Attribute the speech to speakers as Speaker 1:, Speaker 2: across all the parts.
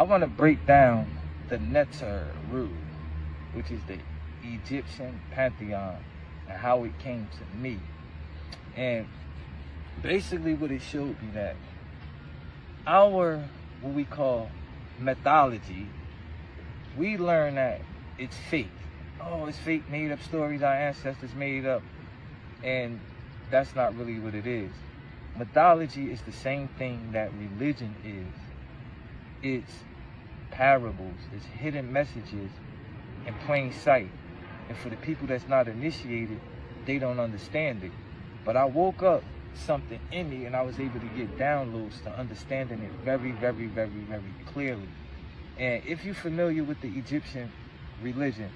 Speaker 1: I want to break down the Neteru, which is the Egyptian pantheon, and how it came to me. And basically what it showed me that our, what we call mythology, we learn that it's fake. Oh, it's fake, made up stories our ancestors made up. And that's not really what it is. Mythology is the same thing that religion is. It's parables, it's hidden messages in plain sight. And for the people that's not initiated, they don't understand it. But I woke up something in me and I was able to get downloads to understanding it very, very, very, very clearly. And if you're familiar with the Egyptian religion,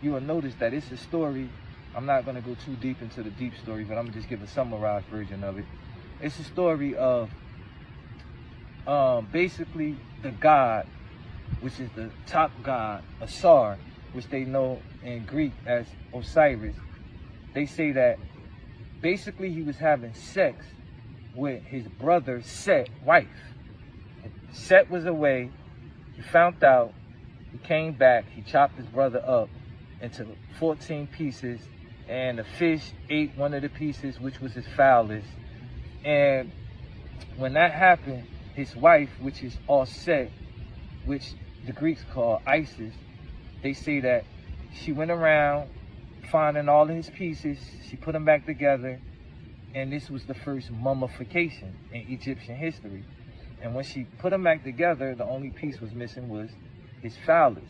Speaker 1: you will notice that it's a story. I'm not going to go too deep into the deep story, but I'm going to just give a summarized version of it. It's a story of basically the god, which is the top god, Ausar, which they know in Greek as Osiris. They say that basically he was having sex with his brother Set's wife. Set was away, he found out, he came back, he chopped his brother up into 14 pieces, and the fish ate one of the pieces, which was his foulest. And when that happened, his wife, which is Auset, which the Greeks call Isis, they say that she went around finding all of his pieces, she put them back together, and this was the first mummification in Egyptian history. And when she put them back together, the only piece was missing was his phallus,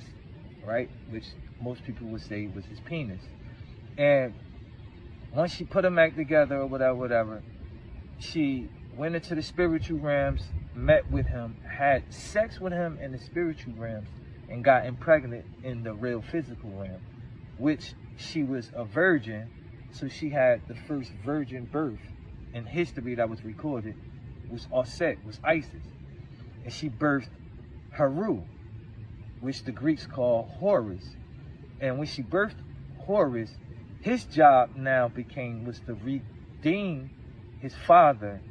Speaker 1: right? Which most people would say was his penis. And once she put them back together or whatever, she went into the spiritual realms, met with him, had sex with him in the spiritual realms, and got impregnated in the real physical realm, which she was a virgin, so she had the first virgin birth in history that was recorded, was Auset, was Isis. And she birthed Heru, which the Greeks call Horus. And when she birthed Horus, his job now was to redeem his father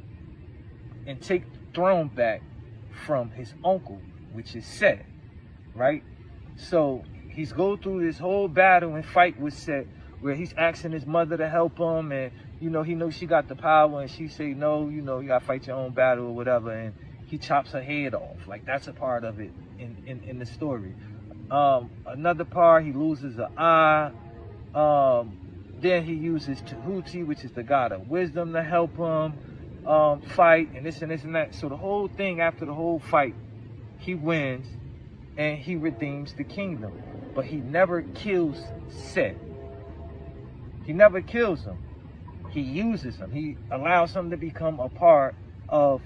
Speaker 1: and take the throne back from his uncle, which is Set, right? So he's go through this whole battle and fight with Set, where he's asking his mother to help him, and he knows she got the power, and she say, no, you gotta fight your own battle or whatever, and he chops her head off. Like, that's a part of it in the story. Another part, he loses an eye. Then he uses Tahuti, which is the god of wisdom, to help him fight, and this and this and that. So the whole thing, after the whole fight, he wins and he redeems the kingdom. But he never kills Set. He never kills him. He uses him. He allows him to become a part of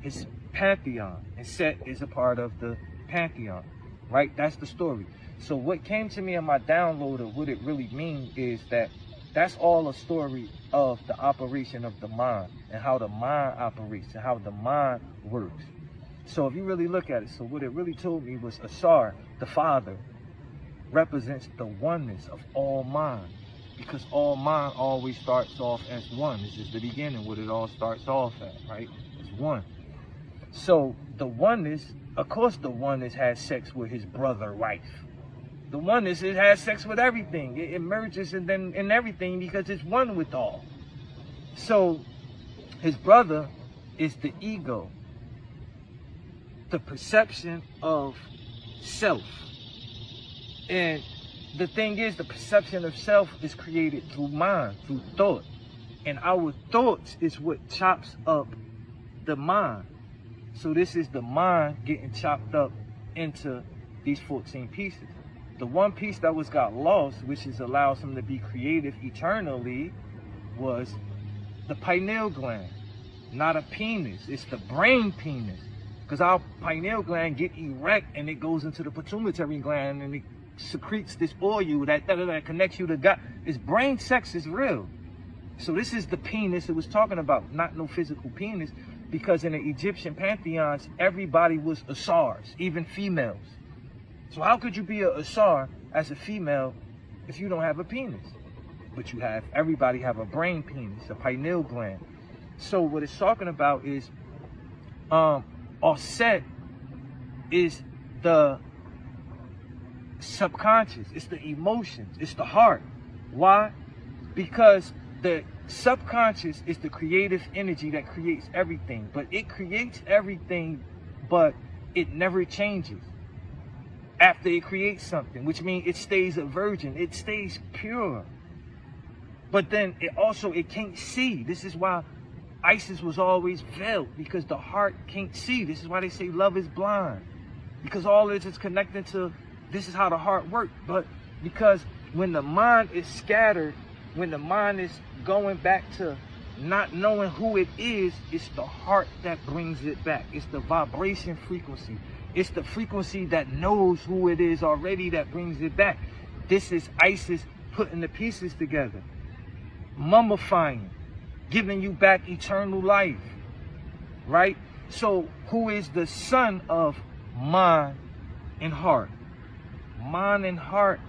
Speaker 1: his pantheon. And Set is a part of the pantheon, right? That's the story. So what came to me in my download of what it really means is that that's all a story of the operation of the mind, and how the mind operates and how the mind works. So if you really look at it, so what it really told me was Ausar, the father, represents the oneness of all mind, because all mind always starts off as one. This is the beginning, what it all starts off at, right? It's one. So the oneness, of course the oneness has sex with his brother wife. The oneness, it has sex with everything. It merges in everything because it's one with all. So his brother is the ego, the perception of self. And the thing is, the perception of self is created through mind, through thought. And our thoughts is what chops up the mind. So this is the mind getting chopped up into these 14 pieces. The one piece that got lost, which allows him to be creative eternally, was the pineal gland. Not a penis, it's the brain penis. Because our pineal gland get erect and it goes into the pituitary gland and it secretes this oil that connects you to God. It's brain sex is real. So this is the penis it was talking about, not no physical penis, because in the Egyptian pantheons, everybody was Osars, even females. So how could you be a Ausar as a female if you don't have a penis? But everybody have a brain penis, a pineal gland. So what it's talking about is Auset is the subconscious, it's the emotions, it's the heart. Why? Because the subconscious is the creative energy that creates everything, but it creates everything, but it never changes after it creates something, which means it stays a virgin, it stays pure. But then it can't see. This is why Isis was always veiled, because the heart can't see. This is why they say love is blind, because all this is connected to, this is how the heart works. But because when the mind is scattered, when the mind is going back to not knowing who it is, it's the heart that brings it back. It's the vibration frequency. It's the frequency that knows who it is already that brings it back. This is Isis putting the pieces together, mummifying, giving you back eternal life, right? So who is the son of mind and heart? Mind and heart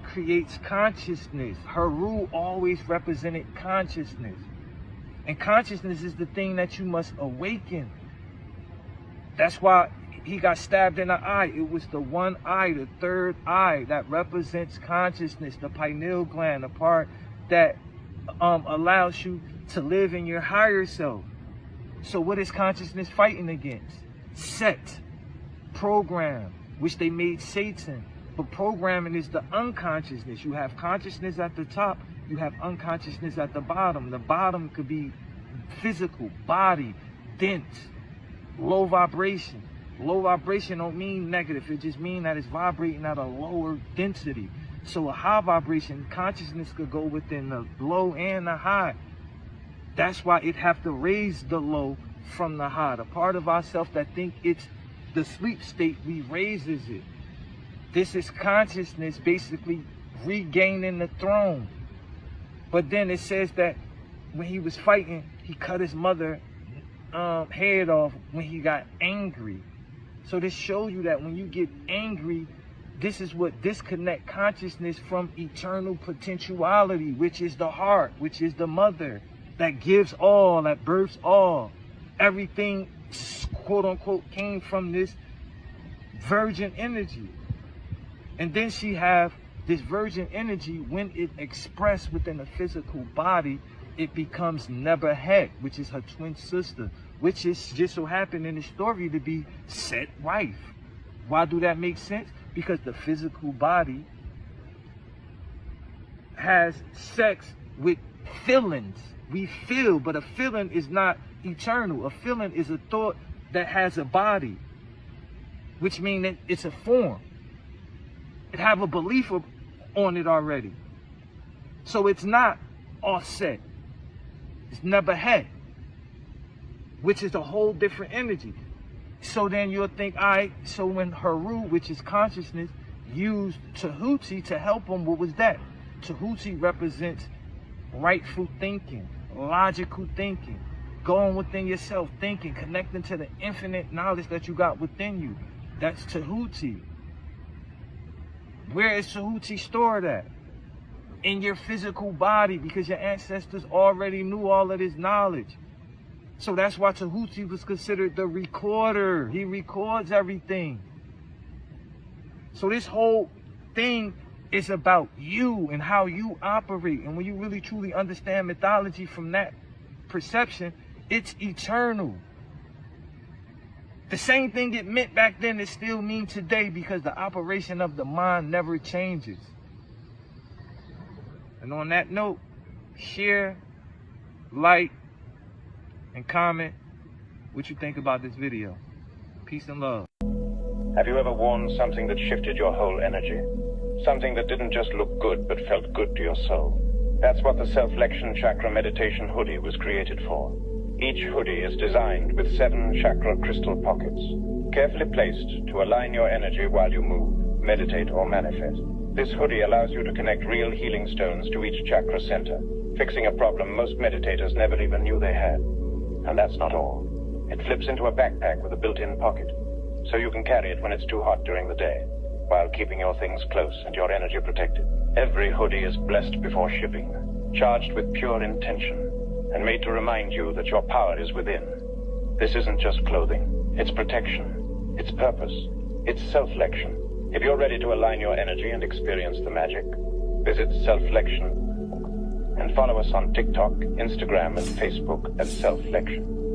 Speaker 1: creates consciousness. Heru always represented consciousness. And consciousness is the thing that you must awaken. That's why he got stabbed in the eye. It was the one eye, the third eye, that represents consciousness, the pineal gland, the part that allows you to live in your higher self. So what is consciousness fighting against? Set, program, which they made Satan. But programming is the unconsciousness. You have consciousness at the top, you have unconsciousness at the bottom. The bottom could be physical, body, dense, low vibration. Low vibration don't mean negative, it just means that it's vibrating at a lower density. So a high vibration, consciousness could go within the low and the high. That's why it have to raise the low from the high. The part of ourself that think it's the sleep state, we raises it. This is consciousness basically regaining the throne. But then it says that when he was fighting, he cut his mother head off when he got angry. So this shows you that when you get angry, this is what disconnect consciousness from eternal potentiality, which is the heart, which is the mother that gives all, that births all. Everything, quote unquote, came from this virgin energy. And then she have this virgin energy, when it expressed within a physical body, it becomes Nebuchadnezzar, which is her twin sister, which is just so happened in the story to be Set wife. Why do that make sense? Because the physical body has sex with feelings. We feel, but a feeling is not eternal. A feeling is a thought that has a body, which means that it's a form. It have a belief on it already. So it's not Auset. It's Nebuchadnezzar, which is a whole different energy. So then you'll think, all right, so when Heru, which is consciousness, used Tahuti to help him, what was that? Tahuti represents rightful thinking, logical thinking, going within yourself, thinking, connecting to the infinite knowledge that you got within you. That's Tahuti. Where is Tahuti stored at? In your physical body, because your ancestors already knew all of this knowledge. So that's why Tahuti was considered the recorder. He records everything. So this whole thing is about you and how you operate. And when you really truly understand mythology from that perception, it's eternal. The same thing it meant back then, it still means today, because the operation of the mind never changes. And on that note, share, like, and comment what you think about this video. Peace and love.
Speaker 2: Have you ever worn something that shifted your whole energy? Something that didn't just look good, but felt good to your soul? That's what the Self-Lection Chakra Meditation Hoodie was created for. Each hoodie is designed with 7 chakra crystal pockets, carefully placed to align your energy while you move, meditate, or manifest. This hoodie allows you to connect real healing stones to each chakra center, fixing a problem most meditators never even knew they had. And that's not all. It flips into a backpack with a built-in pocket, so you can carry it when it's too hot during the day, while keeping your things close and your energy protected. Every hoodie is blessed before shipping, charged with pure intention, and made to remind you that your power is within. This isn't just clothing, it's protection, it's purpose, It's self-lection. If you're ready to align your energy and experience the magic, visit Self-Lection and follow us on TikTok, Instagram, and Facebook at Self-Lection.